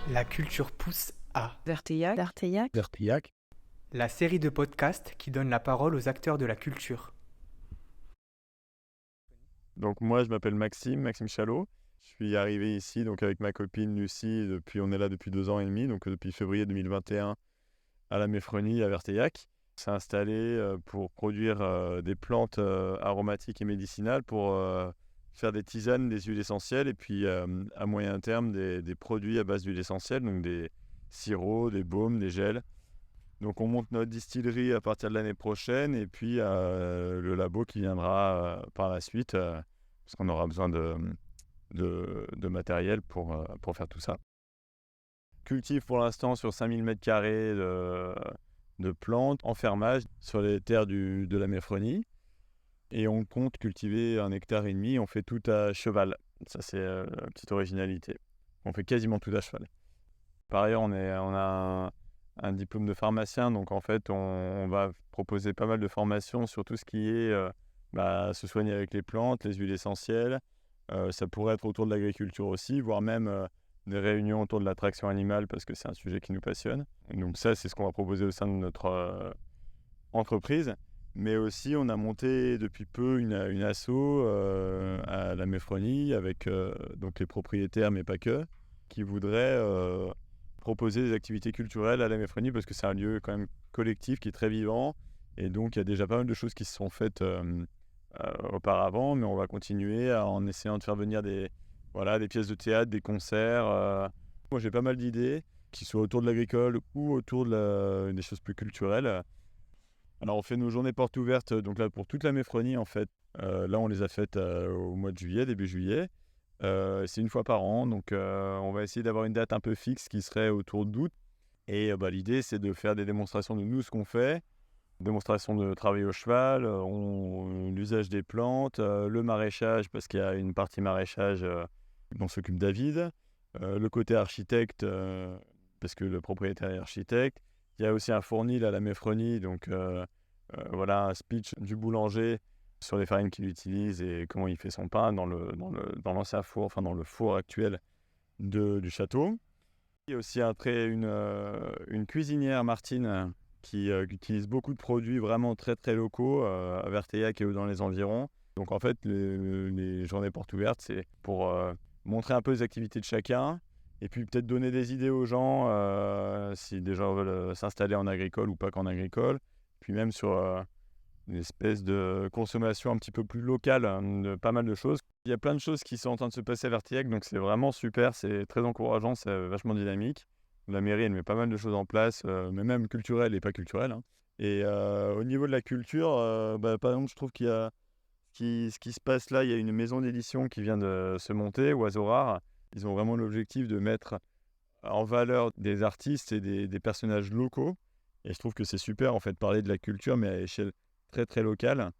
La culture pousse à Verteillac. Verteillac. la série de podcasts qui donne la parole aux acteurs de la culture. Donc moi, je m'appelle Maxime Chalot. Je suis arrivé ici donc avec ma copine Lucie. On est là depuis 2 ans et demi, donc depuis février 2021 à la Méfronie à Verteillac. On s'est installé pour produire des plantes aromatiques et médicinales pour faire des tisanes, des huiles essentielles et puis à moyen terme des produits à base d'huiles essentielles, donc des sirops, des baumes, des gels. Donc on monte notre distillerie à partir de l'année prochaine et puis le labo qui viendra par la suite parce qu'on aura besoin de matériel pour faire tout ça. Cultive pour l'instant sur 5000 m² de plantes en fermage sur les terres de la Méfronie et on compte cultiver 1,5 hectare. On fait tout à cheval. Ça c'est la petite originalité. On fait quasiment tout à cheval. Par ailleurs, on a un diplôme de pharmacien, donc en fait on va proposer pas mal de formations sur tout ce qui est se soigner avec les plantes, les huiles essentielles. Ça pourrait être autour de l'agriculture aussi, voire même des réunions autour de l'attraction animale parce que c'est un sujet qui nous passionne. Donc ça, c'est ce qu'on va proposer au sein de notre entreprise. Mais aussi, on a monté depuis peu une asso à la Méfronie avec donc les propriétaires, mais pas que, qui voudraient proposer des activités culturelles à la Méfronie parce que c'est un lieu quand même collectif qui est très vivant. Et donc, il y a déjà pas mal de choses qui se sont faites auparavant, mais on va continuer en essayant de faire venir des pièces de théâtre, des concerts. Moi, j'ai pas mal d'idées, qui soient autour de l'agricole ou autour des choses plus culturelles. Alors, on fait nos journées portes ouvertes, donc là, pour toute la Méfronie, en fait. Là, on les a faites au mois de juillet, début juillet. C'est une fois par an, donc on va essayer d'avoir une date un peu fixe qui serait autour d'août. Et l'idée, c'est de faire des démonstrations de nous, ce qu'on fait. Démonstration de travail au cheval, l'usage des plantes, le maraîchage, parce qu'il y a une partie maraîchage dont s'occupe David, le côté architecte, parce que le propriétaire est architecte. Il y a aussi un fournil à la Méfronie, donc un speech du boulanger sur les farines qu'il utilise et comment il fait son pain dans l'ancien four, enfin dans le four actuel du château. Il y a aussi une cuisinière, Martine, qui utilise beaucoup de produits vraiment très très locaux à Verteillac et dans les environs. Donc en fait, les journées portes ouvertes, c'est pour montrer un peu les activités de chacun et puis peut-être donner des idées aux gens si des gens veulent s'installer en agricole ou pas qu'en agricole. Puis même sur une espèce de consommation un petit peu plus locale de pas mal de choses. Il y a plein de choses qui sont en train de se passer à Verteillac, donc c'est vraiment super, c'est très encourageant, c'est vachement dynamique. La mairie, elle met pas mal de choses en place, mais même culturelles et pas culturelles. Et au niveau de la culture, par exemple, je trouve qu'il y a ce qui se passe là, il y a une maison d'édition qui vient de se monter, Oiseaux Rares. Ils ont vraiment l'objectif de mettre en valeur des artistes et des personnages locaux. Et je trouve que c'est super, en fait, de parler de la culture, mais à échelle très, très locale.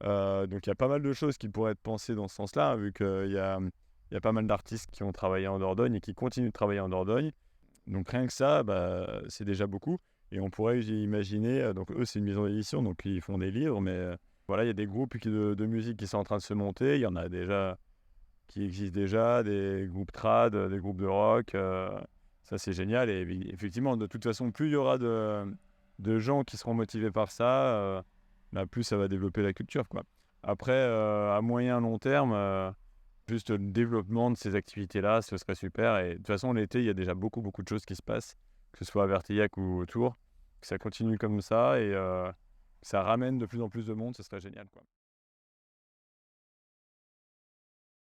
Donc il y a pas mal de choses qui pourraient être pensées dans ce sens-là, vu qu'il y a pas mal d'artistes qui ont travaillé en Dordogne et qui continuent de travailler en Dordogne. Donc rien que ça, c'est déjà beaucoup. Et on pourrait imaginer, donc eux c'est une maison d'édition, donc ils font des livres, mais il y a des groupes de musique qui sont en train de se monter. Il y en a déjà qui existent déjà, des groupes trad, des groupes de rock. Ça c'est génial. Et effectivement, de toute façon, plus il y aura de gens qui seront motivés par ça, plus ça va développer la culture, quoi. Après, à moyen long terme, juste le développement de ces activités-là, ce serait super. Et de toute façon, l'été, il y a déjà beaucoup, beaucoup de choses qui se passent, que ce soit à Verteillac ou autour. Que ça continue comme ça et que ça ramène de plus en plus de monde, ce serait génial, quoi.